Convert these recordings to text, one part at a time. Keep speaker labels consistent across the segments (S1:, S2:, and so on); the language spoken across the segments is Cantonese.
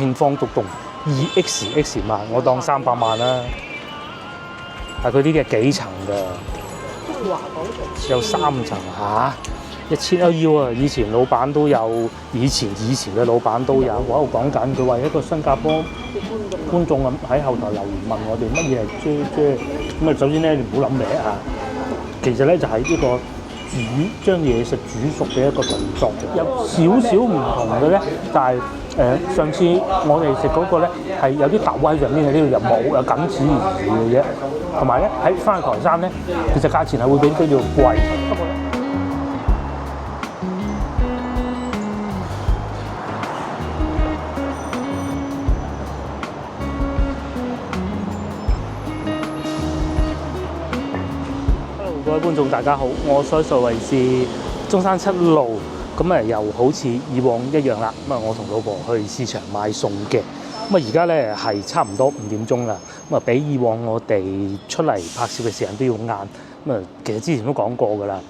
S1: 現況獨棟2XX萬，我當300萬啦。但佢呢啲係幾層㗎？有3層嚇，1000都要啊！以前老闆都有，以前嘅老闆都有。我喺度講緊，佢話一個新加坡觀眾咁喺後台留言問我哋乜嘢係啫。咁啊，首先咧你唔好諗名啊，其實咧就係呢個將嘢食煮熟嘅一個動作，有少少唔同嘅咧，但係上次我哋食嗰個咧係有啲豆喺上邊嘅，呢度又冇，有僅此而已嘅啫。同埋咧喺翻台山咧，其實價錢係會比呢度貴，不過咧。各位觀眾大家好，我所在位置中山7路，咁又好似以往一樣啦。咁我同老婆去市場買餸嘅。咁而家咧係差唔多5點鐘啦。咁比以往我哋出嚟拍攝嘅時間都要晏。咁其實之前都講過㗎啦。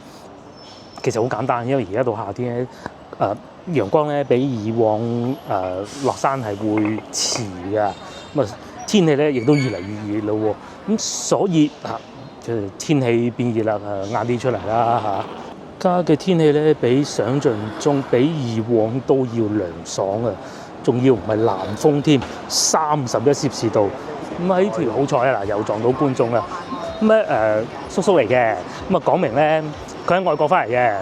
S1: 其實好簡單，因為而家到夏天咧，陽光咧比以往落山係會遲㗎。咁天氣咧亦都越嚟越熱咯喎。咁所以天氣變熱啦，晏啲出嚟啦嚇。而家嘅天氣咧，比想像中比以往都要涼爽啊！仲要唔係南風添，31攝氏度。咁喺條好彩啊！嗱，又撞到觀眾啦。咁咧叔叔嚟嘅，咁講明咧佢喺外國翻嚟嘅。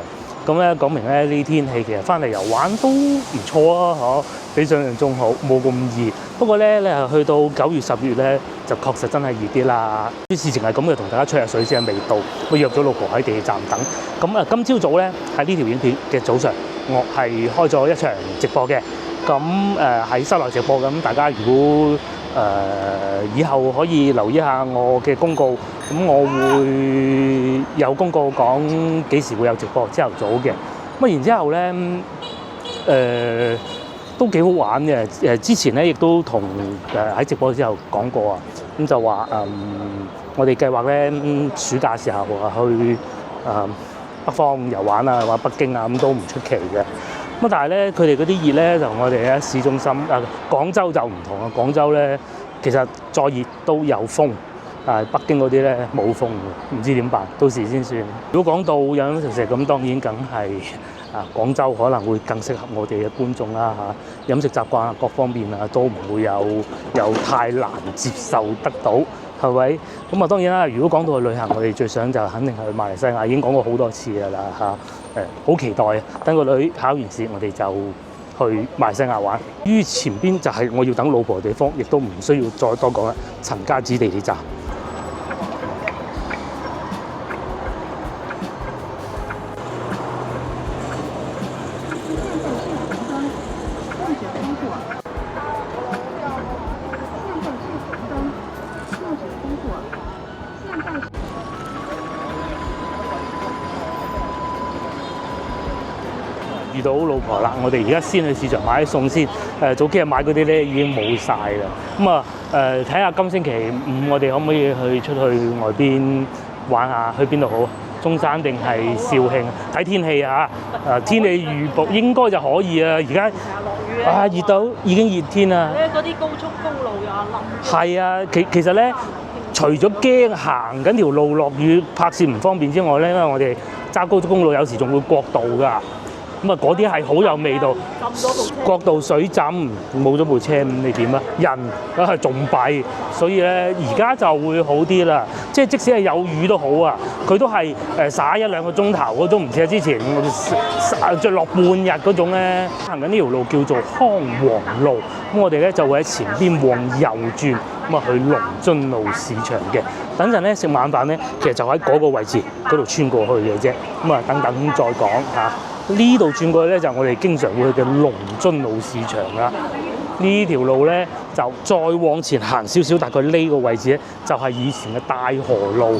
S1: 咁咧講明咧呢天氣其實翻嚟遊玩都唔錯啊，嗬，比想像中好，冇咁熱。不過咧，你係去到9月、10月咧，就確實真係熱啲啦。啲事情係咁嘅，同大家吹下水先未到。我約咗老婆喺地鐵站等。咁今朝早咧喺呢條影片嘅早上，我係開咗一場直播嘅。咁喺室內直播咁，大家如果以後可以留意下我嘅公告，咁我會有公告講幾時會有直播，朝頭早嘅。咁然之後咧，都幾好玩嘅。之前咧亦都同喺直播之後講過啊，咁就話我哋計劃咧暑假時候去北方遊玩啊，或者北京啊，咁都唔出奇嘅。咁但係咧，佢哋嗰啲熱咧，就我哋喺市中心廣州就唔同啊。廣州咧，其實再熱都有風，但係北京嗰啲咧冇風嘅，唔知點辦，到時先算。如果講到飲飲食食咁，當然梗係廣州可能會更適合我哋嘅觀眾啦嚇。飲食習慣各方面都唔會有太難接受得到，係咪？咁當然啦，如果講到去旅行，我哋最想就肯定係去馬來西亞，已經講過好多次㗎啦嚇。好期待啊！等個女考完試，我哋就去馬來西亞玩。於前邊就係我要等老婆嘅地方，亦都唔需要再多講啦。陳家祠地鐵站。遇到老婆啦，我哋而家先去市場買啲餸先。早幾日買嗰啲咧已經冇晒啦。咁睇下今星期5我哋可唔可以出去外邊玩下？去邊度好？中山定係肇慶？睇天氣啊！天氣預報應該就可以啊。而家熱到已經熱天啦。
S2: 嗰啲高速公路又冧。係
S1: 啊，其實咧，除咗驚行緊條路落雨拍攝唔方便之外咧，因為我哋揸高速公路有時仲會過道㗎。咁嗰啲係好有味道，國道水浸冇咗部車，咁你點啊？人仲弊，所以咧而家就會好啲啦。即使係有雨都好啊，佢都係灑1-2個鐘頭嗰種，唔似之前着落半日嗰種咧。行緊呢條路叫做康王路，咁我哋咧就會喺前邊往右轉，咁去龍津路市場嘅。等陣咧食晚飯咧，其實就喺嗰個位置嗰度穿過去嘅啫。咁等等再講嚇。呢度轉過去咧就我哋經常會去嘅龍津路市場啦。呢條路咧就再往前行少少，大概呢個位置咧就係以前嘅大河路。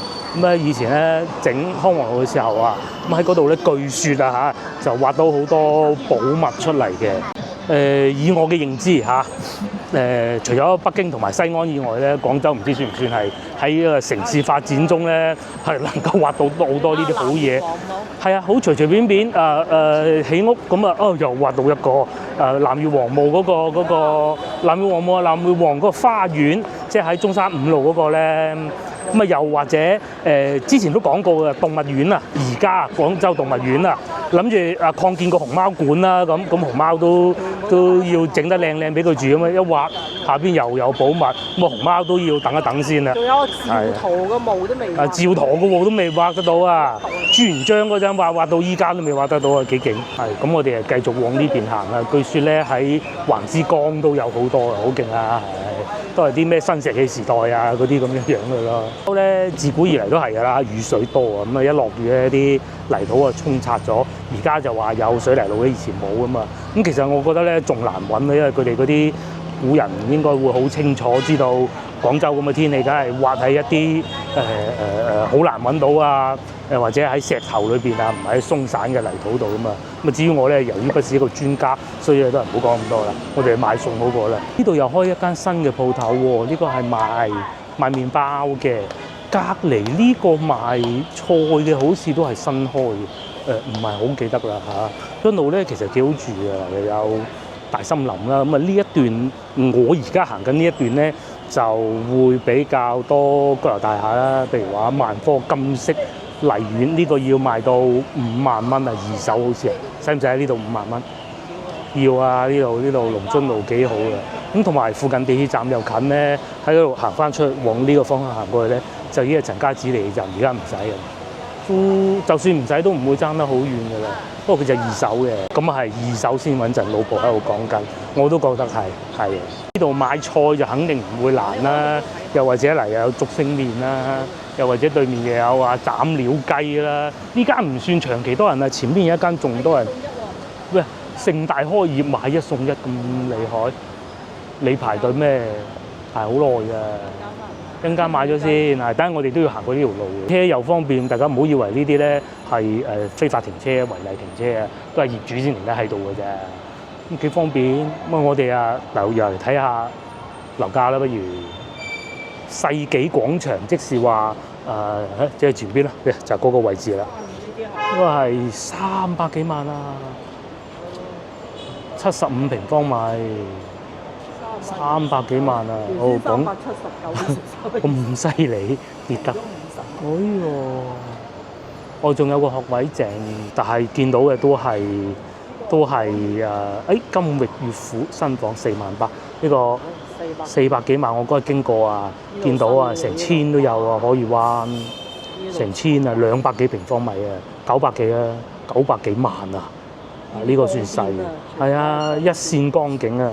S1: 以前咧整康王路嘅時候啊，喺嗰度咧據說就挖到好多寶物出嚟嘅。以我嘅認知嚇，除咗北京同埋西安以外咧，廣州唔知算唔算係喺個城市發展中咧係能夠挖到好多呢啲好嘢。係啊，好隨隨便便起屋咁啊，又挖到一個南越王墓嗰個南越王墓啊，南越王嗰個花園，即係喺中山五路嗰個咧。咁啊，又或者之前都講過嘅動物園啊，而家廣州動物園啊，諗住擴建個熊貓館啦，咁熊貓都要整得靚靚俾佢住咁啊，一挖下邊又有寶物，咁啊熊貓都要等一等先啦。
S2: 仲有個趙佗嘅墓都未。
S1: 趙佗個墓都未挖得到啊！朱元璋嗰陣挖到依家都未挖得到啊，幾勁！係咁，我哋繼續往呢邊行啊。據說咧喺橫枝江都有好多啊，好勁啊！都係啲咩新石器時代啊嗰啲咁樣嘅咯。都咧自古以嚟都係㗎啦，雨水多啊，咁啊一落雨咧啲泥土啊沖刷咗，而家就話有水泥路咧，以前冇啊嘛。咁其實我覺得咧仲難揾啊，因為佢哋嗰啲古人應該會好清楚知道廣州咁嘅天氣，梗係挖喺一啲好難揾到啊，或者喺石頭裏邊啊，唔係喺鬆散嘅泥土度啊嘛。咁啊至於我咧，由於不是一個專家，所以都係唔好講咁多啦。我哋買餸好過啦。呢度又開一間新嘅鋪頭喎，呢個係賣麵包嘅。隔離呢個賣菜嘅好似都係新開嘅，唔係好記得啦嚇。張路咧其實幾好住啊，又有大森林啦。咁啊呢一段我而家行緊呢一段咧，就會比較多高樓大廈啦。譬如話萬科金色荔園呢個要賣到5萬蚊啊，二手好似啊，使唔使喺呢度5萬蚊？要啊！呢度龍津路幾好嘅，咁同埋附近地鐵站又近咧，喺嗰度行翻出去往呢個方向行過去咧，就已經係陳家祠地鐵站，而家唔使嘅，就算唔使都唔會爭得好遠嘅啦。不過佢就二手嘅，咁啊係二手先穩陣。老婆喺度講緊，我都覺得係。呢度買菜就肯定唔會難啦，又或者嚟又有竹升麵啦，又或者對面又有斬料雞啦。呢間唔算長期多人啊，前邊有一間仲多人。喂！盛大開業買1送1咁厲害，你排隊咩？排好耐㗎，一陣間買咗先。係，等陣我哋都要行過呢條路嘅，車又方便。大家唔好以為呢啲咧係非法停車、違例停車啊，都係業主先停得喺度嘅啫。咁幾方便。咁啊，我哋又嚟睇下樓價啦，不如世紀廣場，即是話即係前邊啦，就係嗰個位置啦。應該係300幾萬啊！75平方米，300幾萬啊！哦，講咁犀利跌得，哎呦！我仲有個學位證，但係見到嘅都係金域悅府新房4萬8，呢個400幾萬。我嗰日經過啊，見到啊，成千都有啊，可以灣成千啊，200幾平方米啊，900幾啊，900幾萬啊！呢個算細，係啊，一線光景啊，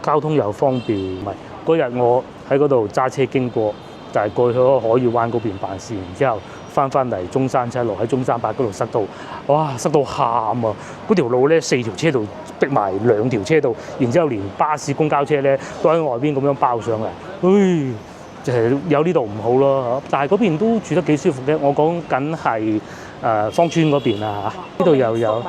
S1: 交通又方便。唔係嗰日我喺嗰度揸車經過，就係過去嗰個海悦灣嗰邊辦事，然之後翻嚟中山7路喺中山8嗰度塞到，哇，塞到喊啊！嗰條路咧4條車道逼埋2條車道，然之後連巴士公交車咧都喺外邊咁樣包上嚟，就係有呢度唔好咯。但係嗰邊都住得幾舒服嘅。我講緊係芳村嗰邊啊，呢度又有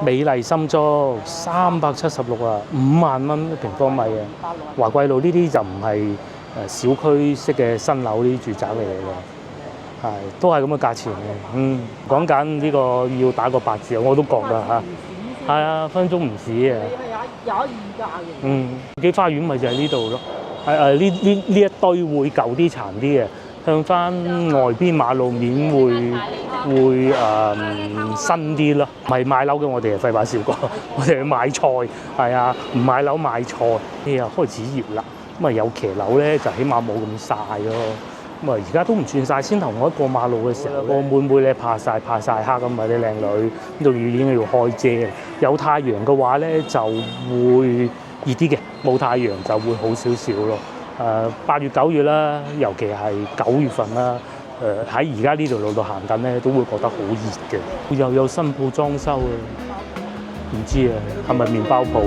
S1: 美麗深竹376啊，5萬蚊一平方米啊。華貴路呢啲就唔係小區式嘅新樓呢啲住宅嚟嘅，係都係咁嘅價錢嘅。講緊呢個要打個8折，我都覺㗎嚇。係啊，分鐘唔止啊。有2價嘅。紀花園咪就係呢度咯。呢一堆會舊啲殘啲嘅，向翻外邊馬路面會新啲咯。唔係買樓嘅，我哋係廢話少講，我哋去買菜，係啊，唔買樓買菜。開始熱啦，咁啊有騎樓咧就起碼冇咁曬咯。咁啊而家都唔算曬，先頭我一過馬路嘅時候，個妹妹咧怕曬黑咁啊啲靚女，呢度已經要開遮。有太陽嘅話咧就會熱啲嘅，冇太陽就會好少少咯。8月9月啦，尤其係9月份啦，喺而家呢條路度行緊咧，都會覺得好熱嘅。又有新鋪裝修啊，唔知啊，係咪麵包鋪？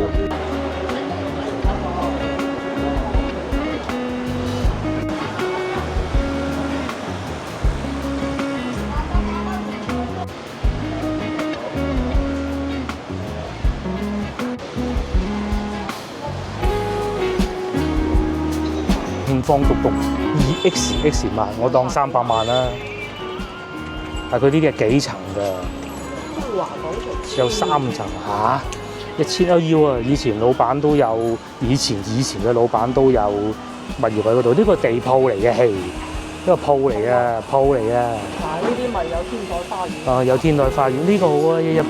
S1: 正方獨獨 2XX 萬，我當300萬啦。但佢呢啲係幾層㗎？
S2: 中華廣場
S1: 有3層嚇，1000都要啊！以前老闆都有，以前嘅老闆都有物業喺嗰度。呢個地鋪嚟嘅，係呢個鋪嚟啊，鋪嚟啊！
S2: 嗱，呢啲咪有天台花園。
S1: 啊，有天台花園，呢個好啊，118。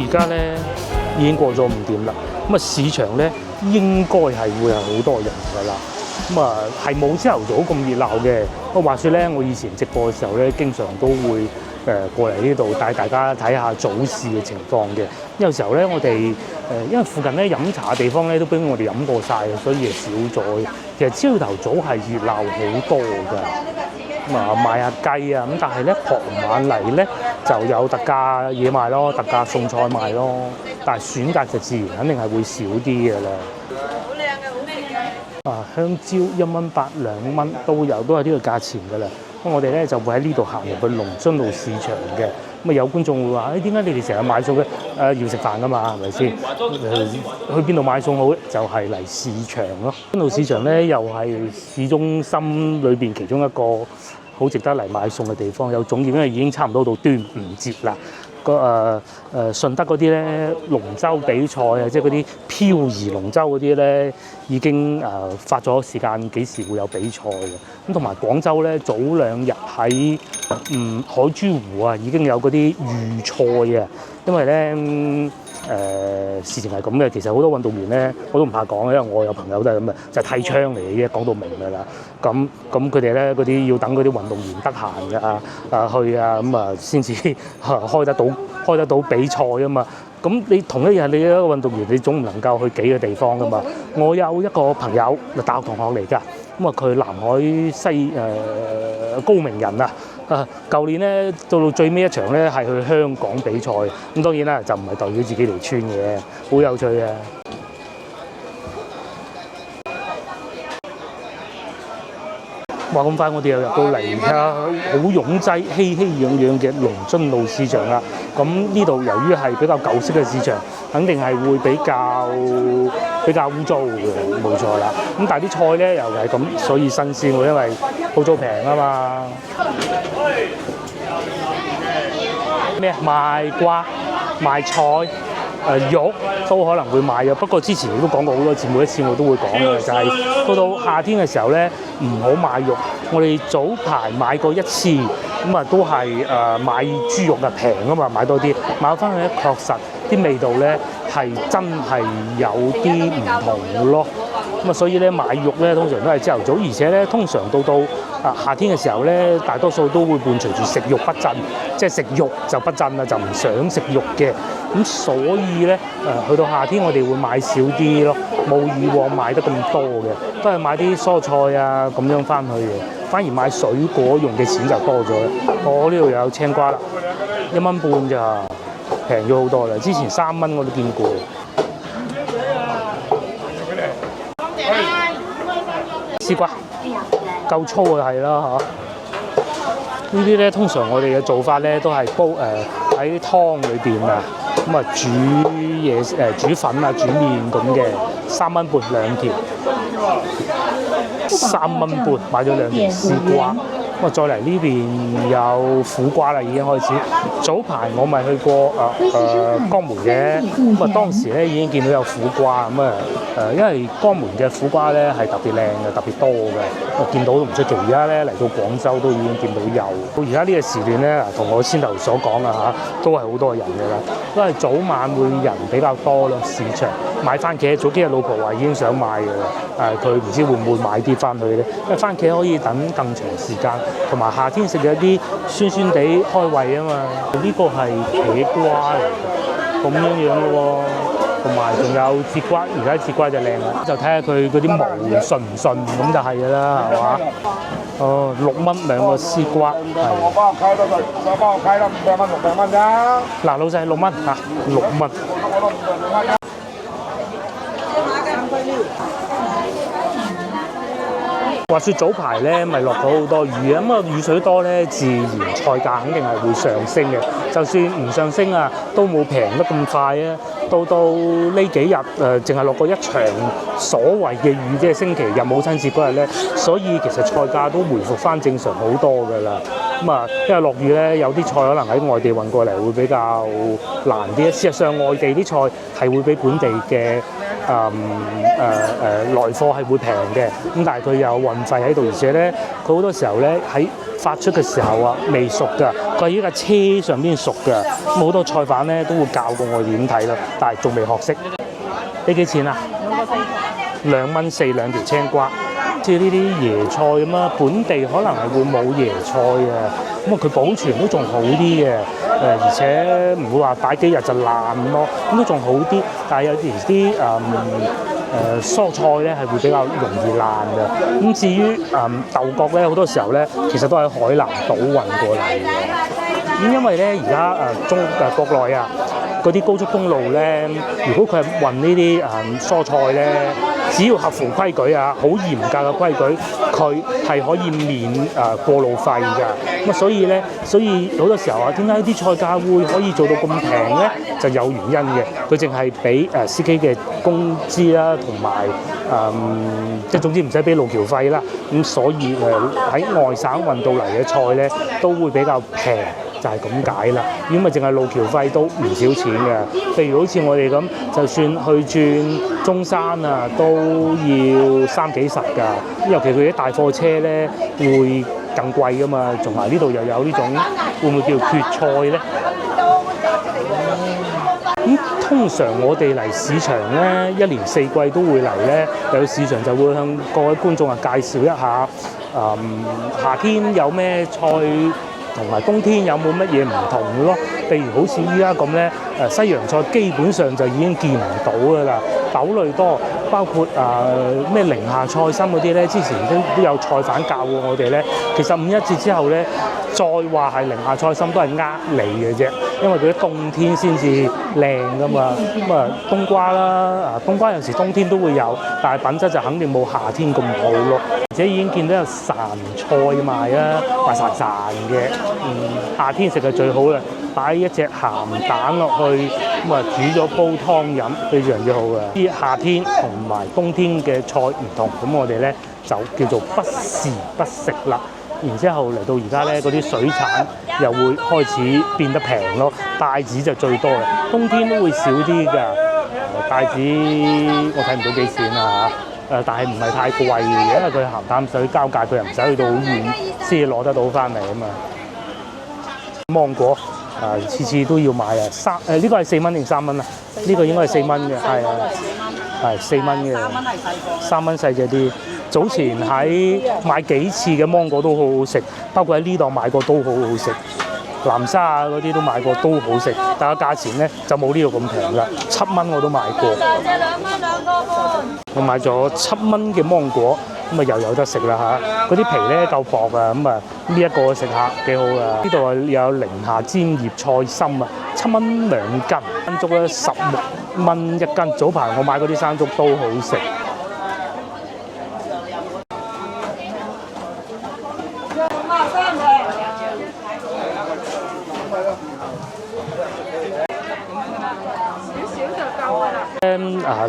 S1: 而家咧已經過咗5點啦，咁啊市場咧應該係會係好多人㗎啦，咁啊係冇朝頭早咁熱鬧嘅。不過話說咧，我以前直播嘅時候咧，經常都會過嚟呢度帶大家睇下早市嘅情況嘅。有時候咧，我哋因為附近咧飲茶嘅地方咧都俾我哋飲過晒，所以少咗。其實朝頭早係熱鬧好多㗎。咁啊賣下雞啊，咁但係咧傍晚嚟咧就有特價嘢賣咯，特價餸菜賣咯，但係選擇就自然肯定係會少啲嘅啦。好靚嘅，好味嘅。啊，香蕉1蚊8、2蚊都有，都係呢個價錢㗎啦。咁我哋咧就會喺呢度行入去龍津路市場嘅。咁啊有觀眾會話：點解你哋成日買餸嘅？要食飯㗎嘛，係咪先？去邊度買餸好咧？就係嚟市場咯。龍津路市場咧又係市中心裏邊其中一個好值得嚟買餸嘅地方，有總結，因為已經差唔多到端午節啦。順德嗰啲咧龍舟比賽啊，即係嗰啲漂移龍舟嗰啲咧，已經發咗時間，幾時會有比賽嘅。咁同埋廣州咧，早2日喺海珠湖啊，已經有嗰啲預賽啊。因為咧事情係咁嘅，其實好多運動員咧，我都唔怕講，因為我有朋友都係咁嘅，就係替槍嚟嘅啫，講到明㗎啦。咁佢哋咧嗰啲要等嗰啲運動員得閒㗎去啊，咁啊先至開得到比賽啊嘛。咁你同一日你一個運動員，你總唔能夠去幾個地方㗎嘛。我有一個朋友，大學同學嚟㗎，咁啊佢南海高明人啊。舊年咧到最尾一場咧係去香港比賽，咁當然啦就唔係代表自己條村嘅，好有趣嘅。話咁快，我哋又入到嚟好擁擠、熙熙攘攘嘅龍津路市場啦。咁呢度由於係比較舊式嘅市場，肯定係會比較污糟嘅，冇錯啦。咁但係啲菜咧又係咁，所以新鮮喎，因為鋪租平啊嘛。咩賣瓜、賣菜、肉都可能會賣嘅。不過之前亦都講過好多次，每一次我都會講嘅，就係到夏天嘅時候咧，唔好買肉。我哋早排買過一次，咁啊都係買豬肉啊平啊嘛，買多啲，買翻去咧確實啲味道咧係真係有啲唔同咯。咁啊，所以咧買肉咧通常都係朝頭早，而且咧通常到夏天嘅時候咧，大多數都會伴隨住食慾不振，即係食肉就不振啦，就唔想食肉嘅。咁所以咧去到夏天我哋會買少啲咯，冇以往買得咁多嘅，都係買啲蔬菜啊咁樣翻去嘅，反而買水果用嘅錢就多咗。我呢度有青瓜啦，1蚊半咋，平咗好多啦，之前3蚊我都見過。絲瓜夠粗啊，係啦嚇。呢啲咧通常我哋嘅做法咧都係煲喺湯裏邊啊，咁啊煮嘢煮粉啊煮麵咁嘅，3蚊半2條，3蚊半買咗2條絲瓜。咁啊再嚟呢邊有苦瓜啦，已經開始。早排我咪去過江門嘅，咁啊當時咧已經見到有苦瓜咁啊因為江門嘅苦瓜咧係特別靚嘅，特別多嘅，我見到都唔出奇。而家咧嚟到廣州都已經見到有。到而家呢個時段咧，同我先頭所講啊嚇，都係好多人嘅啦，都係早晚會人比較多咯。市場買番茄，早幾日老婆話已經想買嘅啦，佢唔知會唔會買啲翻去咧，因為番茄可以等更長時間。同埋夏天食有啲酸酸地開胃啊嘛，呢個係茄瓜嚟嘅，咁樣咯喎。同埋仲有節瓜，而家節瓜就靚啦，就睇下佢嗰啲毛順唔順咁就係㗎啦，係嘛？6蚊2個絲瓜，係。我幫我開多個，我幫我開啦，500蚊600蚊咋？嗱，老細6蚊嚇，6蚊。話説早排咧，咪落咗好多雨啊，咁啊雨水多咧，自然菜價肯定係會上升嘅。就算唔上升啊，都冇平得咁快啊。到呢幾日淨係落過一場所謂嘅雨，即係星期日母親節嗰日咧，所以其實菜價都回復翻正常好多㗎啦。咁啊，因為落雨咧，有啲菜可能喺外地運過嚟會比較難啲。事實上，外地啲菜係會比本地嘅來貨係會平嘅，咁但係佢有運費喺度，而且咧佢好多時候咧喺發出嘅時候啊未熟㗎，佢喺架車上邊熟㗎，咁好多菜販咧都會教過我哋點睇咯，但係仲未學識。呢幾錢啊？2.4兩條青瓜，即係呢啲椰菜咁啊，本地可能係會冇椰菜嘅，咁啊佢保存都仲好啲嘅，而且唔會話擺幾日就爛咯，咁都仲好啲。但係有時啲蔬菜咧係會比較容易爛嘅。咁至於豆角咧，好多時候咧其實都喺海南島運過嚟嘅。咁因為咧而家國內啊嗰啲高速公路咧，如果佢係運呢啲蔬菜咧，只要合乎規矩啊，好嚴格嘅規矩，佢係可以免過路費㗎。咁啊，所以好多時候啊，點解啲菜價會可以做到咁平咧？就有原因嘅。佢淨係俾司機嘅工資啦，同埋即係總之唔使俾路橋費啦。咁所以喺外省運到嚟嘅菜咧，都會比較平。就係咁解啦，如果咪淨係路橋費都唔少錢嘅。譬如好似我哋咁，就算去轉中山啊，都要30幾㗎。尤其佢啲大貨車咧，會更貴㗎嘛。同埋呢度又有呢種會唔會叫蕨菜咧？咁通常我哋嚟市場咧，一年4季都會嚟咧。有市場就會向各位觀眾介紹一下，夏天有咩菜。同埋冬天有冇乜嘢唔同咯？譬如好似依家咁咧，西洋菜基本上就已經見唔到㗎啦，豆類多，包括咩寧夏菜心嗰啲咧，之前都有菜販教過我哋咧。其實5·1節之後咧，再話係寧夏菜心都係你嘅啫，因為佢啲冬天先至靚㗎嘛。咁啊，冬瓜啦，冬瓜有時冬天都會有，但係品質就肯定冇夏天咁好咯。而且已經見到有潺菜賣啦，滑潺潺嘅。夏天食係最好啦，擺一隻鹹蛋落去，咁啊煮咗煲湯飲，非常之好嘅。啲夏天同埋冬天嘅菜唔同，咁我哋咧就叫做不時不食啦。然之後嚟到而家咧，嗰啲水產又會開始變得平咯，帶子就最多啦。冬天都會少啲㗎，帶子我睇唔到幾錢啊嚇。但係唔係太貴嘅，因為佢鹹淡水交界，佢又唔使去到好遠先至攞得到翻嚟啊嘛。芒果次次都要買啊！呢個係4蚊定3蚊啊？呢個應該係4蚊嘅，係啊，係4蚊嘅。3蚊細隻啲。早前喺買幾次嘅芒果都好好食，包括喺呢檔買過都好好食。南沙啊嗰啲都買過都好食，但係價錢咧就冇呢度咁平啦，7蚊我都買過。2蚊2個半。我買咗7蚊嘅芒果，咁啊又有得食啦嚇。嗰啲皮咧夠薄啊，咁啊呢一個食下幾好啊。呢度啊有寧夏尖葉菜心啊，7蚊2斤，山竹咧16蚊1斤。早排我買嗰啲山竹都好食。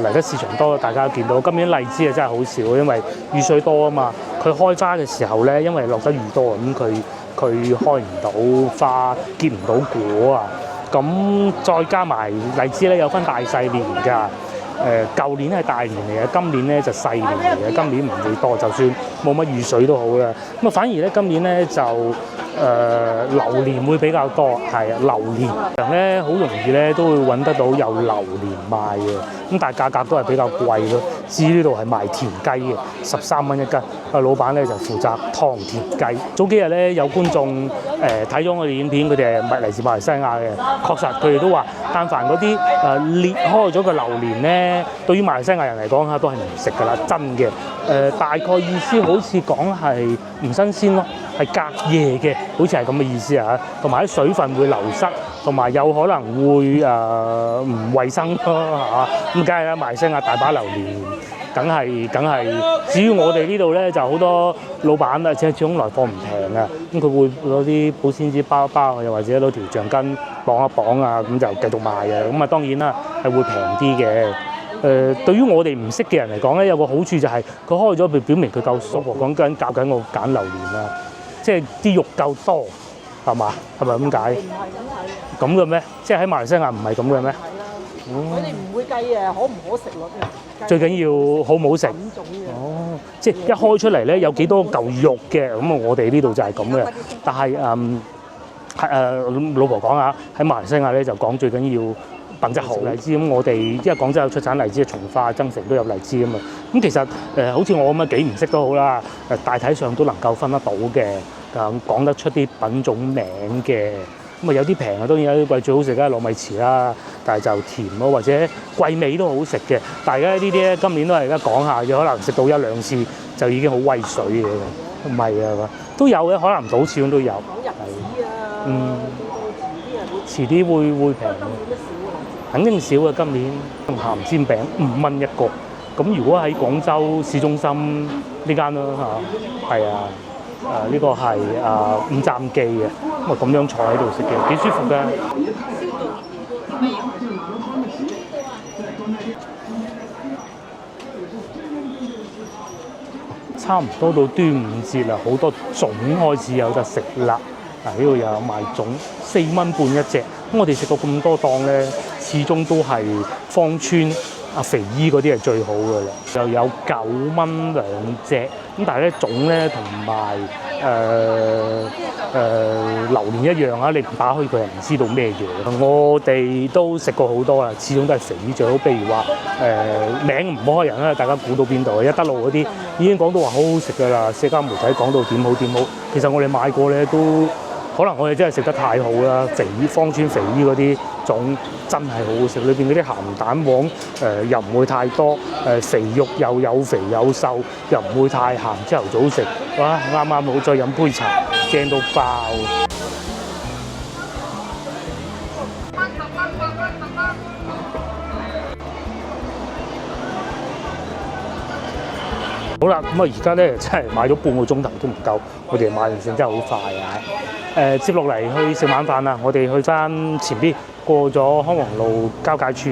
S1: 嚟得市場多，大家見到今年荔枝啊真係好少，因為雨水多啊嘛。佢開花嘅時候咧，因為落得雨多，咁佢開唔到花，結唔到果啊。咁再加埋荔枝咧，有分大細年㗎。舊年係大年嚟嘅，今年咧就細年嚟嘅。今年唔會多，就算冇乜雨水都好啦。咁啊，反而咧今年咧就榴蓮會比較多，係啊，榴蓮咧好容易咧都會揾得到有榴蓮賣嘅，咁但係價格都係比較貴咯。至於呢度係賣田雞嘅，13蚊1斤。老闆咧就負責劏田雞。早幾日咧有觀眾睇咗我哋影片，佢哋係嚟自馬來西亞嘅，確實佢哋都話，但凡嗰啲裂開咗嘅榴蓮咧，對於馬來西亞人嚟講都係唔食㗎啦，真嘅。大概意思好似講係唔新鮮咯，係隔夜嘅，好似係咁嘅意思啊。同埋啲水分會流失，同同埋有可能會唔衞生咯嚇。咁梗係啦，馬來西亞大把榴蓮，梗係。至於我哋呢度咧，就好多老闆啊，始終來貨唔平啊，咁佢會攞啲保鮮紙包一包，又或者攞條橡筋綁一綁啊，咁就繼續賣啊。咁啊當然啦，係會平啲嘅。對於我哋唔識嘅人嚟講咧，有個好處就係佢開咗，表明佢夠熟喎。講緊教緊我揀榴蓮啊，即係啲肉夠多，係嘛？係咪咁解？
S2: 唔係咁睇嘅。
S1: 咁嘅咩？即係喺馬來西亞唔係咁嘅咩？
S2: 係啦，佢哋唔會計可唔可食率嘅。
S1: 最緊要好唔好食。
S2: 品種嘅。
S1: 哦，即係一開出嚟咧有幾多嚿肉嘅，咁啊我哋呢度就係咁嘅。但係老婆講下喺馬來西亞咧就講最緊要品質好荔枝。咁我哋因為廣州有出產荔枝，從化、增城都有荔枝啊嘛。咁其實好似我咁樣幾唔識都好啦，大體上都能夠分得到嘅，講得出啲品種名嘅。咁啊有啲平啊，當然有啲貴，最好食梗係糯米糍啦，但係就甜咯，或者桂味都好食嘅。大家呢啲咧今年都係而家講下嘅，可能食到一兩次就已經好威水嘅。唔係啊，都有嘅，可能唔到始終都有。
S2: 講日子啊，
S1: 遲啲會平嘅。肯定少啊！今年鹹煎餅5蚊一個，咁如果喺廣州市中心呢間啦嚇，係啊，呢個係五站記嘅，咁啊咁樣坐喺度食嘅，幾舒服㗎。差唔多到端午節啦，好多粽開始有得食啦。呢度又有賣粽，4蚊半一隻。咁我哋食過咁多檔咧，始終都係芳村肥姨嗰啲係最好嘅啦。又有9蚊2隻。咁但係咧粽咧同埋榴蓮一樣啊，你唔打開佢係唔知道咩嘢。我哋都食過好多啦，始終都係肥姨最好。譬如話名唔好開人啦，大家估到邊度？一德路嗰啲已經講到話好好食㗎啦，社交媒體講到點好點好。其實我哋買過咧都。可能我哋真係食得太好啦！芳村肥姨嗰啲粽真係好好食，裏邊嗰啲鹹蛋黃又唔會太多，肥肉又有肥有瘦，又唔會太鹹。朝頭早食，哇啱啱好，再飲杯茶，正到爆！好啦，咁啊而家咧真係買咗半個鐘頭都唔夠，我哋買完成真係好快啊！接落嚟去食晚飯啦，我哋去翻前邊過咗康宏路交界處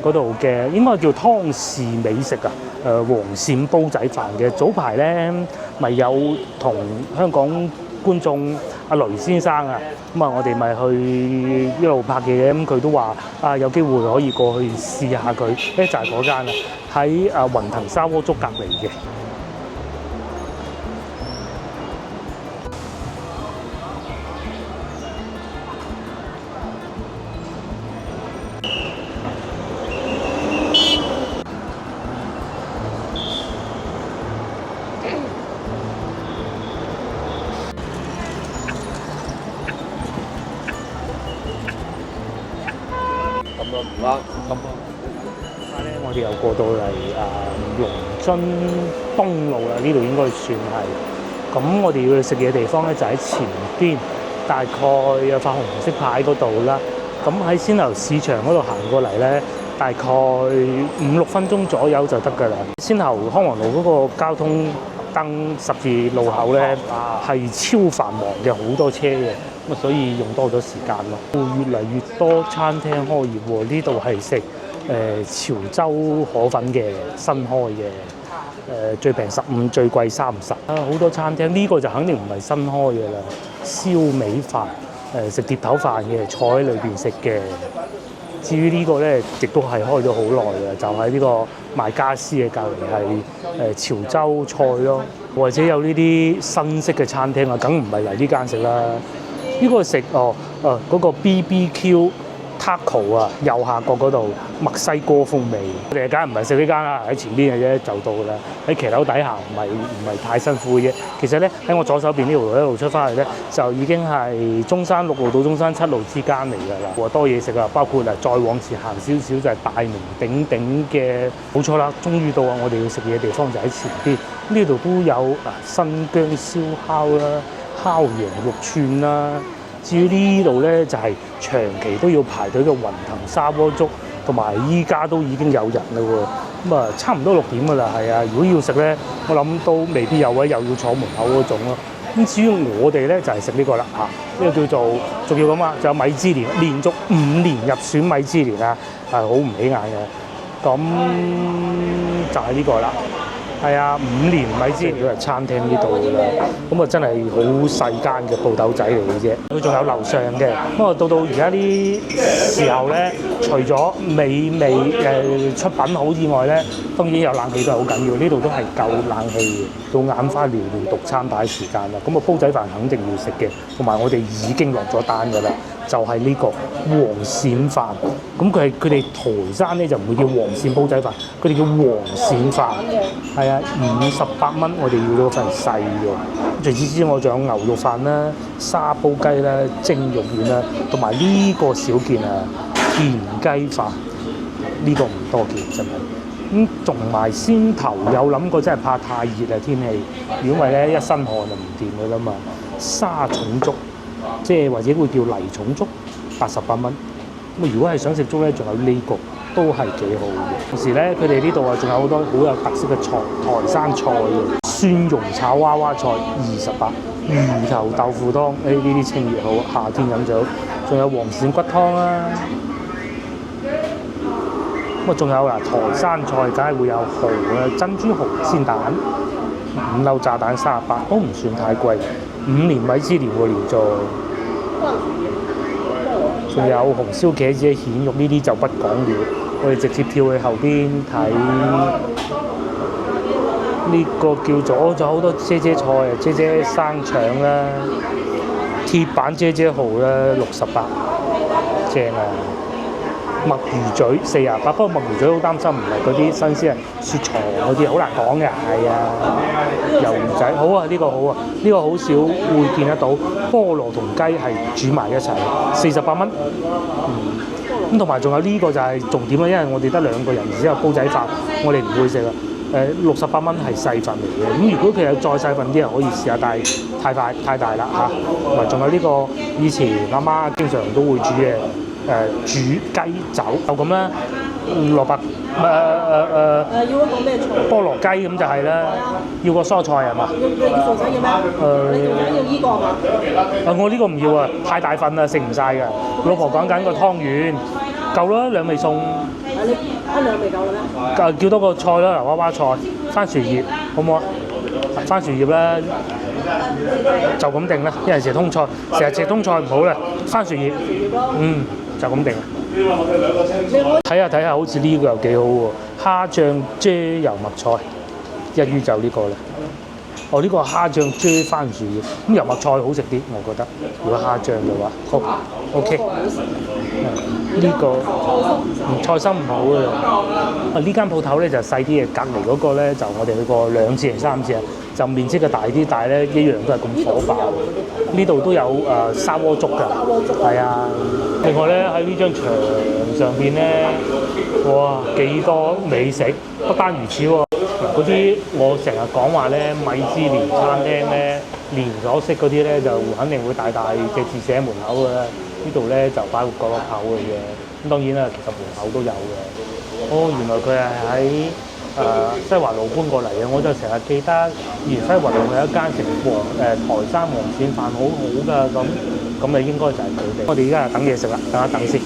S1: 嗰度嘅，應該叫湯氏美食啊！黃鱔煲仔飯嘅，早排咧咪有同香港觀眾阿雷先生啊，咁啊我哋咪去一路拍嘢，咁佢都話有機會可以過去試下佢，咧就係嗰間啊，喺雲騰砂鍋粥隔離嘅。我哋又過到嚟龍津東路啦，呢度應該算係。咁我哋要去食嘢地方咧，就喺前邊，大概有發紅色牌嗰度啦。咁喺先頭市場嗰度行過嚟咧，大概5-6分鐘左右就得㗎啦。先頭康宏路嗰個交通燈十字路口咧係超繁忙嘅，好多車嘅，咁所以用多咗時間咯。會越嚟越多餐廳開業喎，呢度係食潮州河粉嘅，新開嘅，最平15，最貴30。好多餐廳呢個就肯定唔係新開嘅啦，燒味飯，食碟頭飯嘅，坐喺裏邊食嘅。至於呢個咧，亦都係開咗好耐嘅，就喺呢個賣家私嘅隔離係潮州菜咯，或者有呢啲新式嘅餐廳啊，梗唔係嚟呢間食啦。呢個食嗰個 BBQ Taco 啊，右下角嗰度墨西哥風味。我哋梗係唔係食呢間啦，喺前邊嘅啫，就到㗎啦。喺騎樓底下唔係太辛苦嘅啫。其實咧喺我左手邊呢條路一路出翻嚟咧，就已經係中山6路到中山7路之間嚟㗎啦。多嘢食啊，包括再往前行少少就係大名鼎鼎嘅，冇錯啦，終於到啊！我哋要食嘢嘅地方就喺前邊。呢度都有新疆燒烤啦、烤羊肉串啦。至於呢度咧就係、長期都要排隊嘅雲騰砂鍋粥，同埋依家都已經有人啦喎。咁啊，差唔多6點㗎啦，係啊。如果要食咧，我諗都未必有位，又要坐門口嗰種咯。咁至於我哋咧就係食呢個啦嚇，呢個叫做仲要咁啊，仲有米芝蓮，連續5年入選米芝蓮啊，係好唔起眼嘅。咁就係呢個啦。係啊，5年米芝蓮都係餐廳呢度㗎啦，咁啊真係好細間嘅鋪頭仔嚟嘅啫。佢仲有樓上嘅，不過到而家啲時候咧，除咗美味出品好以外咧，當然有冷氣都係好緊要。呢度都係夠冷氣嘅，到眼花撩亂讀餐牌時間啦。咁啊煲仔飯肯定要食嘅，同埋我哋已經落咗單㗎啦，就係呢個黃鱔飯。咁佢哋台山咧就唔會叫黃鱔煲仔飯，佢哋叫黃鱔飯。係啊，58蚊，我哋要咗份細嘅。除此之外，仲有牛肉飯啦、沙煲雞啦、蒸肉丸啦，同埋呢個少見啊，田雞飯。呢個唔多見真係。咁同埋先頭有諗過，真係怕太熱啊天氣，如果唔係咧一身汗就唔掂㗎啦嘛。沙蟲粥，即係或者會叫泥蟲粥，88蚊。咁如果係想食粥咧，仲有呢個。都係幾好嘅。同時咧，佢哋呢度啊，仲有好多好有特色嘅菜，台山菜嘅蒜蓉炒娃娃菜28，魚頭豆腐湯，呢啲清熱好，夏天飲就好。仲有黃鱔骨湯啦。咁啊，仲有台山菜，梗係會有蠔啦，珍珠蠔煎蛋、5粒炸彈38，都唔算太貴。5年米芝蓮喎連續。仲有紅燒茄子、蜆肉呢啲就不講了，我哋直接跳去後邊睇呢個叫做，仲有好多姐姐菜啊，姐姐生腸啦，鐵板姐姐蠔啦68，正啊！墨魚嘴48，不過墨魚嘴好擔心唔係嗰啲新鮮啊，雪藏嗰啲好難講嘅，係啊。魷魚仔好啊，呢個好啊，呢個好少會見得到。菠蘿同雞係煮埋一齊，48蚊。咁同埋仲有呢個就係重點啦，因為我哋得2個人，然之後煲仔飯我哋唔會食啦。68蚊係細份嚟嘅，咁如果佢有再細份啲，可以試下，但係太大啦嚇。同埋仲有呢個以前阿媽經常都會煮嘅。煮雞酒就咁啦，蘿蔔
S2: 要一個咩菜？
S1: 菠蘿雞咁就係啦，要個蔬菜係嘛？
S2: 你條仔要咩？你條仔要依個係嘛？
S1: 我呢個唔要啊，太大份啦，食唔晒㗎。老婆講緊個湯圓夠啦，2味餸。
S2: 你2味夠啦咩？
S1: 叫多個菜啦，娃娃菜、番薯葉，好唔好啊？番薯葉啦，就咁定啦。因為食通菜，成日食通菜唔好啦，番薯葉，就咁定啦。睇下，好似呢個又幾好喎，蝦醬啫油麥菜，一於就呢個啦。呢個蝦醬啫番薯葉，咁油麥菜好食啲，我覺得。如果蝦醬嘅話，好 OK。呢個菜心唔好嘅。呢間鋪頭咧就細啲嘅，隔離嗰個咧就我哋去過2次定3次啊，就面積嘅大啲，但係咧一樣都係咁火爆。呢度都有砂鍋粥㗎，係啊。另外咧喺呢張牆上邊咧，哇幾多美食！不單如此喎，嗰啲我成日講話咧，米芝蓮餐廳咧，連鎖式嗰啲咧就肯定會大隻字寫喺門口㗎啦。呢度咧就擺個角落口嘅啫。咁當然啦，其實門口都有嘅。原來佢係喺西華路搬過嚟嘅，我就成日記得以前西華路有一間食台山黃鱔飯好好㗎，咁你應該就係佢哋。我哋而家等嘢食啦，等一等先。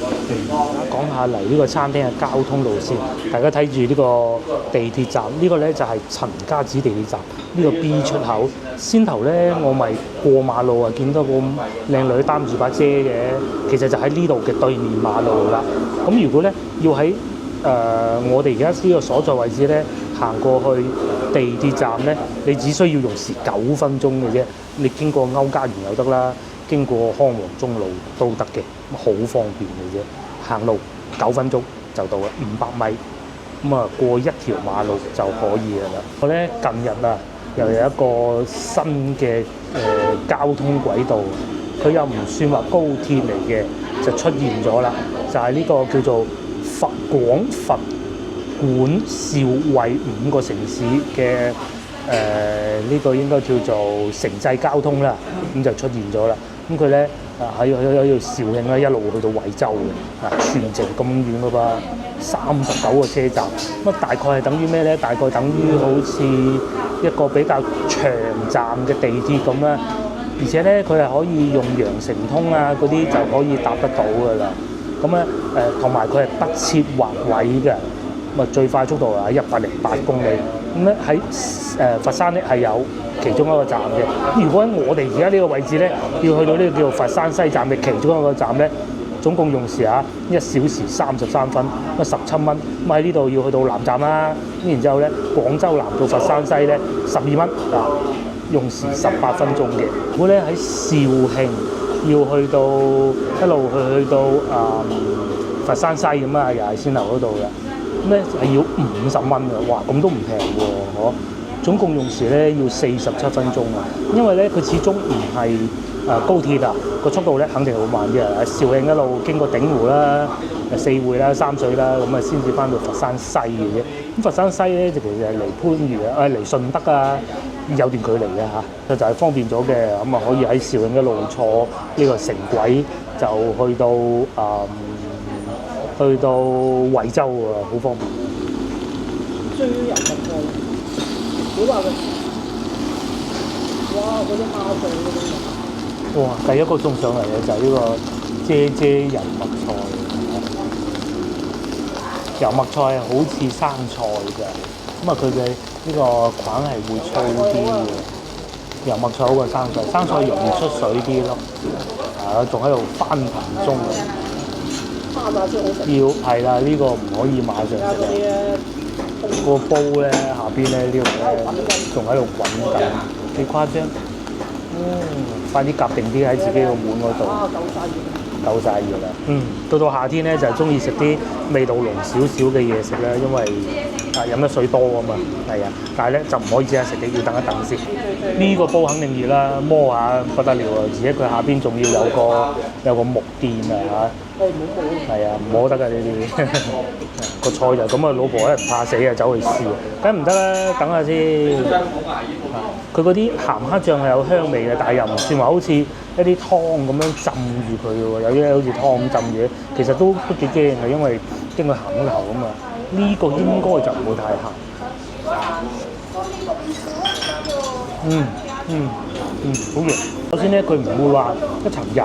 S1: 講下嚟呢個餐廳嘅交通路線，大家睇住呢個地鐵站，呢個咧就係陳家祠地鐵站，呢個 B 出口。先頭咧我咪過馬路啊，見到個靚女擔住把遮嘅，其實就喺呢度嘅對面馬路啦。咁如果咧要喺我哋而家呢個所在位置咧，行過去地鐵站咧，你只需要用時9分鐘嘅啫。你經過歐家園又得啦，經過康王中路都得嘅，好方便嘅啫。行路9分鐘就到啦，500米，咁啊過一條馬路就可以㗎啦。我咧近日啊，又有一個新嘅交通軌道，佢又唔算話高鐵嚟嘅，就出現咗啦，就係呢個叫做廣佛莞肇惠5個城市嘅呢個應該叫做城際交通啦，咁就出現咗啦。咁佢咧喺肇慶咧一路去到惠州嘅，全程咁遠嘅噃，39個車站，咁大概係等於咩咧？大概等於好似一個比較長站嘅地鐵咁啦，而且咧佢係可以用羊城通啊嗰啲就可以搭得到㗎啦。咁咧同埋佢係不設劃位嘅，咁啊最快速度係108公里。咁咧喺佛山咧係有其中一個站嘅。如果喺我哋而家呢個位置咧，要去到呢個叫做佛山西站嘅其中一個站咧，總共用時1小時33分，咁17蚊。咁喺呢度要去到南站啦，咁然之後咧廣州南到佛山西咧12蚊啊，用時18分鐘嘅。如果咧喺肇慶要去到一路去到佛山西咁啊，又係先頭嗰度嘅。咁咧係要50蚊嘅，哇！咁都唔平喎，我總共用時咧要47分鐘啊，因為咧佢始終唔係高鐵啊，個速度咧肯定係好慢嘅。肇慶一路經過鼎湖啦、四會啦、三水啦，咁啊先至翻到佛山西嘅啫。咁佛山西咧就其實係離番禺離順德啊有段距離嘅嚇，就係方便咗嘅。咁啊可以喺肇慶一路坐呢個城軌就去到惠州啊，好方便。
S2: 最油密菜，好話佢，哇！嗰啲蝦醬嗰啲，
S1: 哇！第一個送上嚟嘅就係呢個啫油麥菜，油麥菜係好似生菜嘅，咁啊佢嘅呢個梗係會粗啲嘅，油麥菜好過生菜，生菜容易出水啲咯，仲喺度翻騰中。要係啦，呢個唔可以馬上食嘅。個煲咧下邊咧呢度咧仲喺度滾緊，幾誇張。快啲夾定啲喺自己個碗嗰度。夠晒熱啦。到夏天咧就係中意食啲味道濃少少嘅嘢食啦，因為飲得水多啊嘛。係啊，但係咧就唔可以即刻食嘅，要等一等先。呢個煲肯定熱啦，摸下不得了啊！而且佢下邊仲要有個木墊啊嚇。係啊，唔摸得㗎呢啲。個菜就咁啊，老婆咧唔怕死啊，走去試，梗唔得啦，等下先。佢嗰啲鹹蝦醬係有香味嘅，但係又唔算話好似一啲湯咁樣浸住佢嘅喎，有啲好似湯咁浸住，其實都幾驚嘅，因為經過鹹口啊嘛。呢個應該就唔會太鹹。好熱。首先咧，佢唔會話一層油，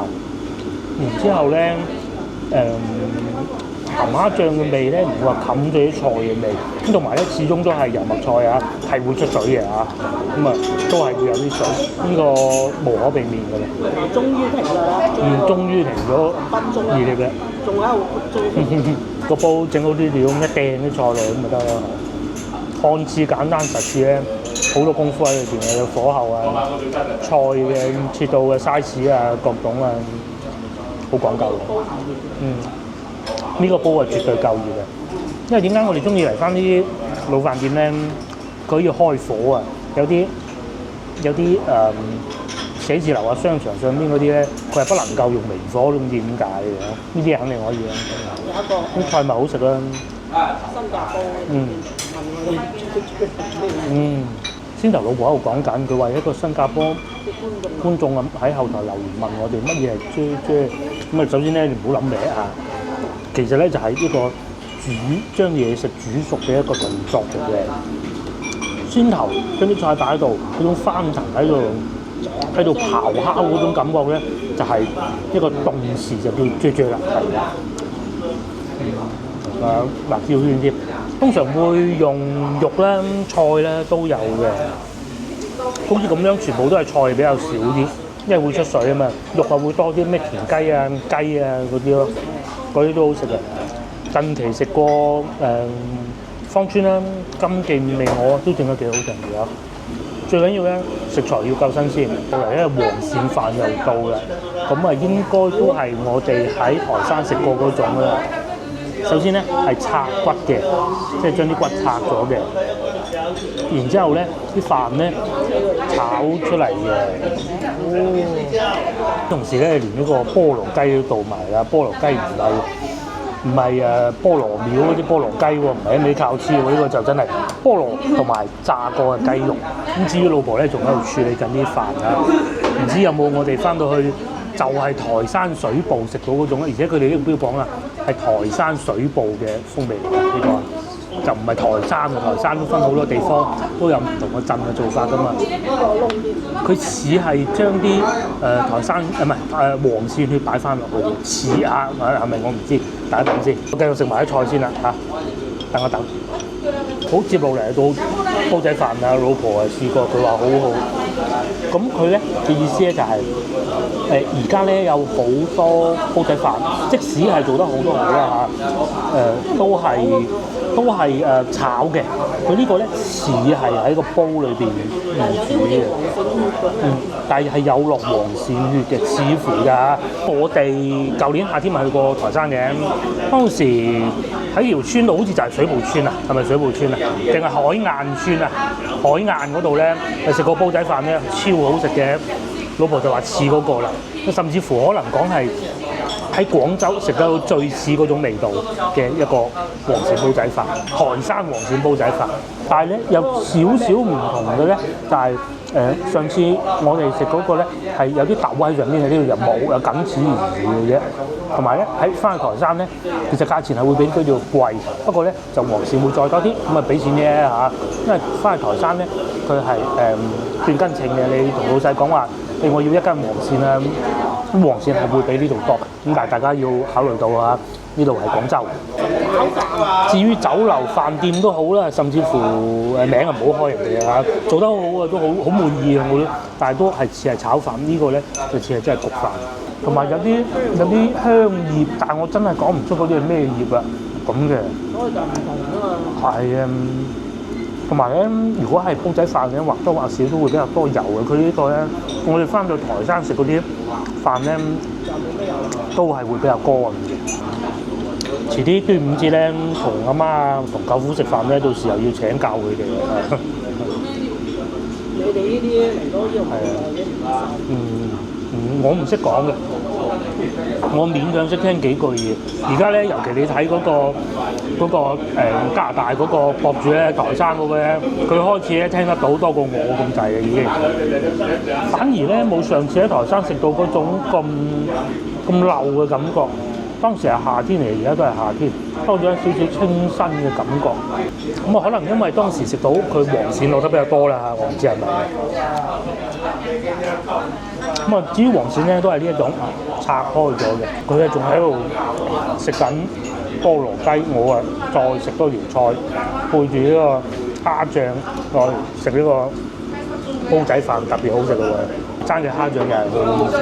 S1: 然之後咧，鹹蝦醬嘅味咧唔會話冚咗啲菜嘅味，咁同埋咧始終都係油麥菜啊，係會出水嘅嚇，咁啊都係會有啲水，呢個無可避免嘅啦。
S2: 終於停啦！
S1: 終於停咗熱力嘅，
S2: 仲喺度
S1: 個煲整好啲料，一掟啲菜落去咁咪得啦。看似簡單，實質咧好多功夫喺裏邊嘅，有火候啊、菜嘅切到嘅 size 啊、各種啊，好講究嘅。呢個煲係絕對夠熱嘅，因為點解我哋中意嚟翻啲老飯店咧？佢要開火啊！有啲寫字樓啊、商場上邊嗰啲咧，佢係不能夠用微火，唔知點解嘅。呢啲肯定可以啊。
S2: 有一個
S1: 啲菜咪好食啦。
S2: 新加坡
S1: 先頭老婆喺度講緊，佢話一個新加坡觀眾咁喺後台留言問我哋乜嘢係啫。咁啊，首先咧你唔好諗名啊。其實咧就係一個將嘢食煮熟嘅一個動作嚟嘅。先頭將啲菜擺喺度，嗰種翻騰喺度咆哮嗰種感覺咧，就係一個動詞就叫啫啦，係啦。辣椒圈添，通常會用肉啦、菜啦都有嘅。好似咁樣全部都係菜比較少啲，因為會出水啊嘛。肉啊會多啲，咩田雞啊、雞啊嗰啲咯。嗰啲都好食嘅，近期食過芳村啦、金記五味鵝都整得幾好食嘅。最緊要咧食材要夠新鮮，後嚟咧黃鱔飯又到啦，咁啊應該都係我哋喺台山食過嗰種啦。首先咧係拆骨嘅，即係將啲骨拆咗嘅，然之後咧啲飯咧炒出嚟嘅。同時咧連呢個菠蘿雞都到埋啦，菠蘿雞唔係菠蘿廟嗰啲菠蘿雞喎，唔係一味靠黐喎，呢個就真係菠蘿同埋炸過嘅雞肉。咁至於老婆咧仲喺度處理緊啲飯啊，唔知有冇我哋翻到去就係台山水埗食到嗰種，而且佢哋呢個標榜啦係台山水埗嘅風味嚟嘅呢個。就唔係台山嘅，台山都分好多地方，都有唔同嘅鎮嘅做法噶嘛。佢似係將啲台山唔係黃鱔血擺翻落去，似下係咪我唔知，等一等先。我繼續食埋啲菜先啦嚇，等一等。好接落嚟到煲仔飯啊，老婆試過，佢話好好。咁佢咧嘅意思咧就係而家咧有好多煲仔飯，即使係做得好多好啦嚇，都係炒嘅。佢呢個咧似係喺個煲裏邊煮嘅，但係有落黃鱔血嘅，似乎㗎。我哋舊年夏天咪去過台山嘅，當時喺條村度好似就係水埗村啊，係咪水埗村啊？定係海晏村啊？海晏嗰度咧，食個煲仔飯咧超好食嘅，老婆就話似嗰個啦，甚至乎可能講係喺廣州食到最似嗰種味道嘅一個黃鱔煲仔飯，台山黃鱔煲仔飯。但係咧有少少唔同嘅咧，就係上次我哋食嗰個咧係有啲豆喺上面嘅，呢度就冇，有僅此而已嘅啫。同埋咧喺翻去台山咧，其實價錢係會比佢哋貴，不過咧就黃鱔會再多啲，咁啊俾錢啫嚇。因為翻去台山咧，佢係斷斤稱嘅，你同老細講話，我要一斤黃鱔啊，咁黃鱔係會比呢度多，咁但係大家要考慮到啊，呢度係廣州。至於酒樓飯店都好啦，甚至乎名啊唔好開人哋啊，做得好好啊，都好滿意啊我都，但係都係似係炒飯，呢個咧就似係真係焗飯，同埋有啲香葉，但係我真係講唔出嗰啲係咩葉啊咁嘅。所以就唔同啊嘛。係啊，同埋咧，如果係煲仔飯咧，或多或少都會比較多油嘅。佢呢個咧，我哋翻到台山食嗰啲飯咧，都係會比較乾嘅。遲啲端午節咧，同阿媽同舅父食飯咧，到時候要請教佢哋啊。你哋呢啲嚟到呢度係啊？我唔識講嘅，我勉強識聽幾句嘢。而家咧，尤其你睇嗰個加拿大嗰個博主咧，台山嗰個咧，佢開始咧聽得到多過我咁滯嘅已經。反而咧冇上次喺台山食到嗰種咁漏嘅感覺。當時係夏天嚟，而家都係夏天，多咗一少少清新嘅感覺。咁啊，可能因為當時食到佢黃鱔落得比較多啦，我唔知係咪。咁啊，至於黃鱔咧，都係呢一種拆開咗嘅，佢咧仲喺度食緊菠蘿雞，我啊再食多條菜，配住呢個蝦醬，再食呢個煲仔飯，特別好食嘅喎。爭嘅蝦醬又係好好食。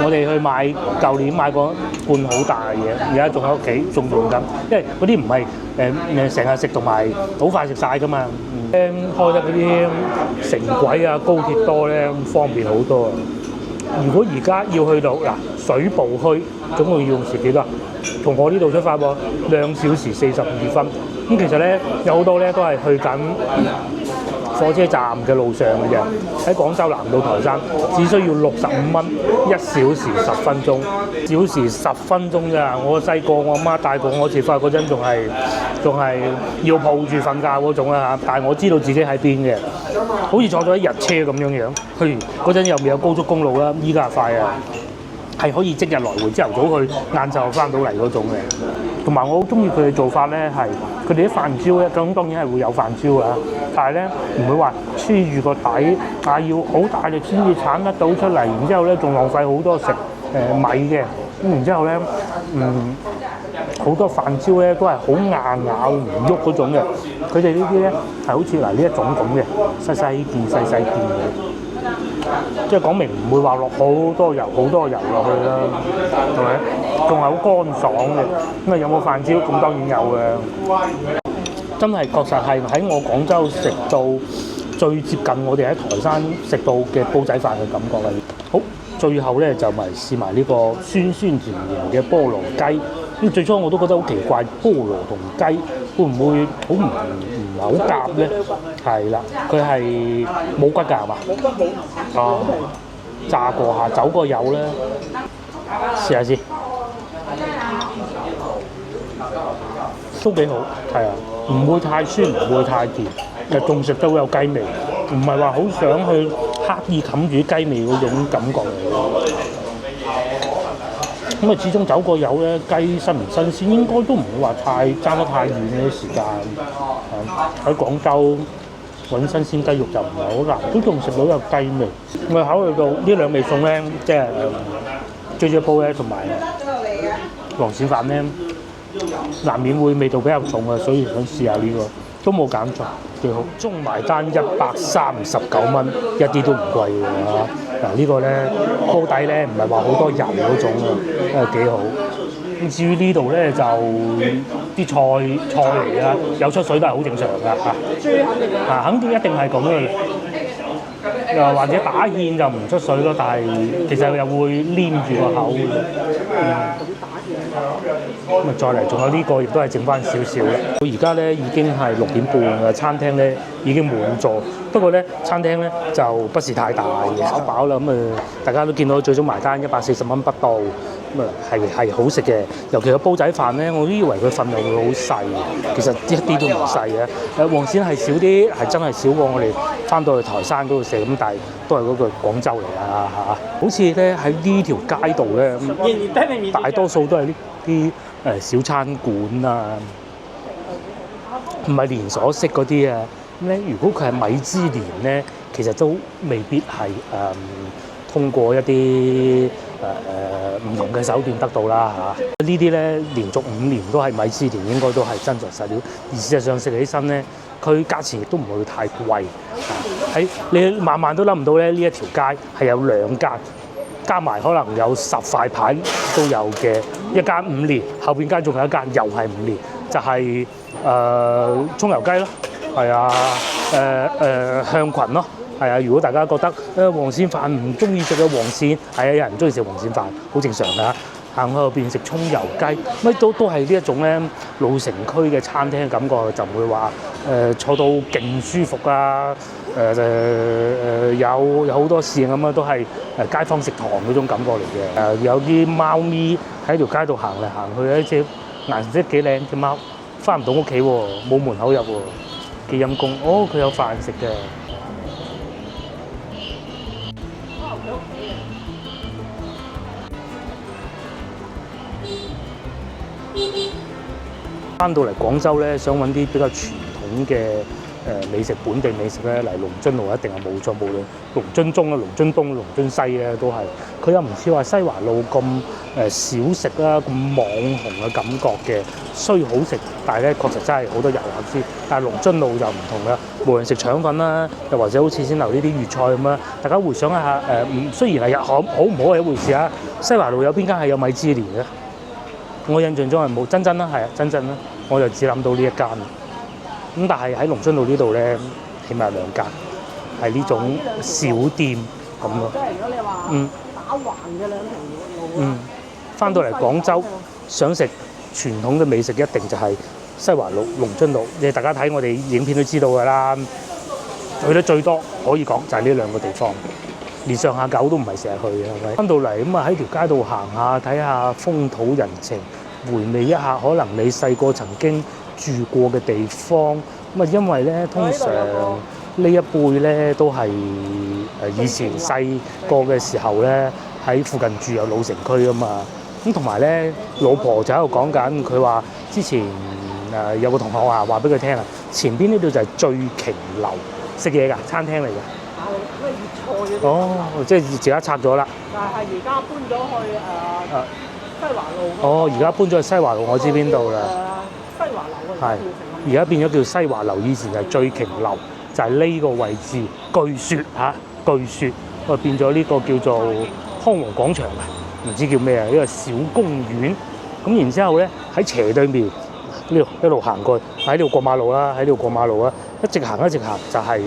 S1: 我哋去買舊年買過罐好大嘅嘢，而家仲喺屋企仲用緊，因為嗰啲唔係成日食同埋好快食晒㗎嘛。開得嗰啲城軌啊、高鐵多咧，方便好多啊。如果而家要去到水埗區，總共要用時幾多？從我呢度出發喎，2小時42分。咁其實咧有好多咧都係去緊火車站嘅路上嘅啫，喺廣州南到台山只需要65蚊，1小時10分鐘，小時10分鐘咋。我細個我阿媽帶過我一次翻去嗰陣，仲係要抱住瞓覺嗰種啦嚇。但係我知道自己喺邊嘅，好似坐咗一日車咁樣。嗰陣又未有高速公路啦，依家係快啊，係可以即日來回，朝頭早去，晏晝翻到嚟嗰種嘅。同埋我好中意佢哋做法咧，係佢哋啲飯焦咧，咁當然係會有飯焦啊，但係咧唔會話黐住個底，要好大力先至鏟得到出嚟，然之後咧仲浪費好多米嘅，咁然之後咧好多飯焦咧都係好硬咬唔喐嗰種嘅，佢哋呢啲咧係好似呢一種咁嘅，細細件嘅。即係講明唔會話落好多油落去啦，係咪？仲係好乾爽嘅。咁啊有冇飯焦？咁當然有嘅。真係確實係喺我廣州食到最接近我哋喺台山食到嘅煲仔飯嘅感覺啦。好，最後咧就咪試埋呢個酸酸甜甜嘅菠蘿雞。咁最初我都覺得好奇怪，菠蘿同雞會唔會好唔係好夾咧？係啦，佢係冇骨㗎係嘛？冇骨冇。啊，炸過下，走過油咧，試下先，都幾好，係啊，唔會太酸，唔會太甜，又仲食到有雞味，唔係話好想去刻意冚住雞味嗰種感覺嚟嘅。咁啊，始終走過油咧，雞新唔新鮮，應該都唔會話爭得太遠嘅時間。喺廣州揾新鮮雞肉就唔係好難，都仲食到有雞味。我考慮到呢兩味餸咧，即係啫啫煲咧同埋黃鱔飯咧，難免會味道比較重啊，所以想試下呢個，都冇揀錯，幾好。中埋單139蚊，一啲都唔貴㗎嚇。嗱呢個咧煲底咧唔係話好多油嗰種啊，幾好。咁至於呢度咧就啲菜嚟㗎，有出水都係好正常㗎嚇。
S2: 豬肯定嘅。
S1: 肯定一定係咁嘅。又或者打芡就唔出水咯，但係其實又會黏住個口。咁啊，再嚟仲有呢個，亦都係剩翻少少啦。到而家咧已經係6點半啦，餐廳咧已經滿座。不過咧，餐廳咧就不是太大，飽飽啦。咁啊，大家都見到最終埋單140蚊不到。咁啊係好食嘅，尤其個煲仔飯咧，我都以為佢份量會好細，其實一啲都唔細嘅。黃鱔係少啲，係真係少過我哋翻到去台山嗰度食咁，但係都係嗰個廣州嚟啊嚇。好似咧喺呢條街道咧，大多數都係呢啲小餐館啊，唔係連鎖式嗰啲啊。咁咧，如果佢係米芝蓮咧，其實都未必係通過一啲唔同嘅手段得到啦嚇。呢啲咧連續5年都係米芝蓮，應該都係真材實料。而事實上食起身咧，佢價錢亦都唔會太貴。喺你萬萬都諗唔到咧，呢一條街係有2間，加埋可能有10塊牌都有嘅。一間5年，後邊間仲有一間又係5年，就係葱油雞咯，係啊，向群咯。係啊，如果大家覺得黃鱔飯唔中意食嘅黃鱔，係啊，有人中意食黃鱔飯，好正常㗎。行去後邊食葱油雞，乜都係呢一種咧老城區嘅餐廳嘅感覺，就唔會話坐到勁舒服啊，有好多侍應咁啊，都係街坊食堂嗰種感覺嚟嘅。有啲貓咪喺條街度行嚟行去，一隻顏色幾靚嘅貓，翻唔到屋企喎，冇門口入喎，幾陰公。哦，佢有飯食嘅。翻到嚟廣州咧，想揾啲比較傳統嘅美食，本地美食咧，嚟龍津路一定係冇錯，無論龍津中啊、龍津東、龍津西咧都係。佢又唔似話西華路咁小食啦，咁網紅嘅感覺嘅，雖好食，但係咧確實真係好多遊客知。但係龍津路就唔同啦，無論食腸粉啦，又或者好似先頭呢啲粵菜咁啦，大家回想一下雖然係好唔好係一回事啊。西華路有邊間係有米芝蓮嘅？我印象中係冇，真啦，係啊，真啦，我就只諗到呢一間。咁但係喺龍津路呢度咧，起碼有2間，係呢種小店咁咯。
S2: 即係如果你話打橫嘅2條路，
S1: 翻到嚟廣州想食傳統嘅美食，一定就係西華路、龍津路。你大家睇我哋影片都知道㗎啦，去得最多可以講就係呢2個地方。連上下九都唔係成日去嘅，係咪？翻到嚟咁啊，喺條街度行下，睇下風土人情，回味一下可能你細個曾經住過嘅地方。咁啊，因為咧通常呢一輩咧都係以前細個嘅時候咧喺附近住有老城區啊嘛。咁同埋咧，老婆就喺度講緊，佢話之前有個同學話俾佢聽啊，前邊呢度就係醉瓊樓，食嘢㗎，餐廳嚟㗎。
S2: 咩粵菜嘅？
S1: 哦，即係而家拆咗啦。
S2: 但係而家搬咗去西華路。
S1: 哦，而家搬咗去西華路，我知邊度啦。
S2: 西華樓
S1: 係，而家變咗叫西華樓，以前就係醉瓊樓，就係呢個位置。據說變咗呢個叫做康和廣場啊，唔知叫咩啊，呢個小公園。咁然之後咧喺斜對面呢度一路行過去，喺呢度過馬路啦，一直行就係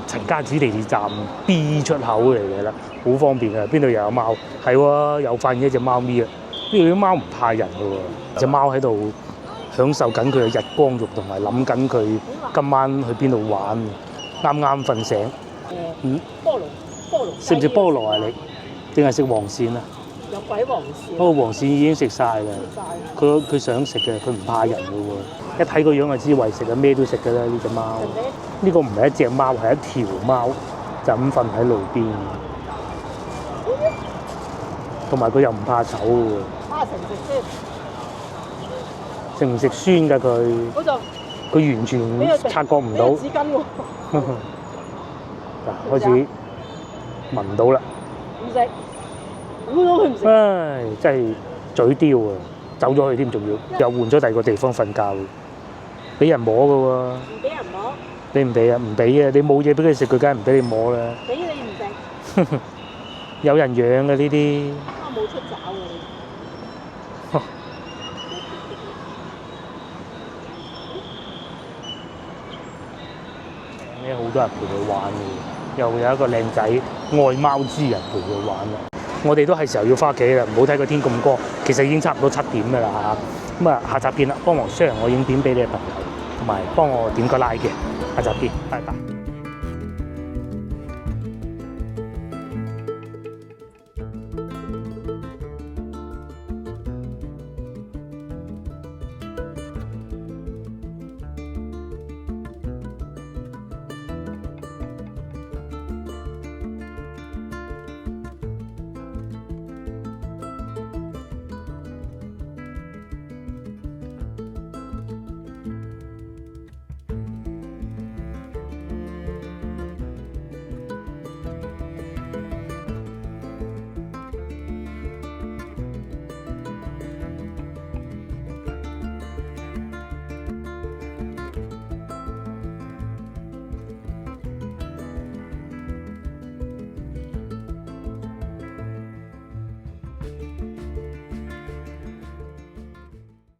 S1: 陳家祠地鐵站 B 出口嚟嘅啦，好方便嘅。邊度又有貓？係喎，又發現一隻貓咪啊！呢度啲貓唔怕人嘅喎，隻貓喺度享受緊佢嘅日光浴，同埋諗緊佢今晚去邊度玩。啱啱瞓醒。
S2: 菠蘿
S1: 食唔食菠蘿啊你？定係食黃鱔啊？
S2: 有鬼黃鱔。
S1: 嗰個黃鱔已經食晒啦。佢想食嘅，佢唔怕人嘅喎。一睇個樣就知為食嘅，咩都食嘅啦呢隻貓。呢個唔係一隻貓，係一條貓，就咁瞓喺路邊。同埋佢又唔怕醜喎。
S2: 睇下食唔食先。
S1: 食唔食酸㗎佢？
S2: 我就
S1: 佢完全察覺唔到。
S2: 紙巾喎。
S1: 嗱，開始聞到啦。
S2: 唔食，估到佢唔食。
S1: 唉，真係嘴刁啊！走咗去添，仲要又換咗第二個地方瞓覺，俾人摸㗎喎。
S2: 唔俾人摸。
S1: 你唔俾啊？唔俾啊！你冇嘢俾佢食，佢梗係唔俾你摸啦。
S2: 俾你唔食。
S1: 有人養嘅呢啲。
S2: 我冇出爪喎。
S1: 呢好多人陪佢玩嘅，又有一個靚仔愛貓之人陪佢玩啦。我哋都係時候要翻屋企啦，唔好睇個天咁光，其實已經差唔多7點㗎啦嚇。咁啊，下集見啦！幫忙 share 我影片俾你嘅朋友，同埋幫我點個 like 嘅。下集見，拜拜。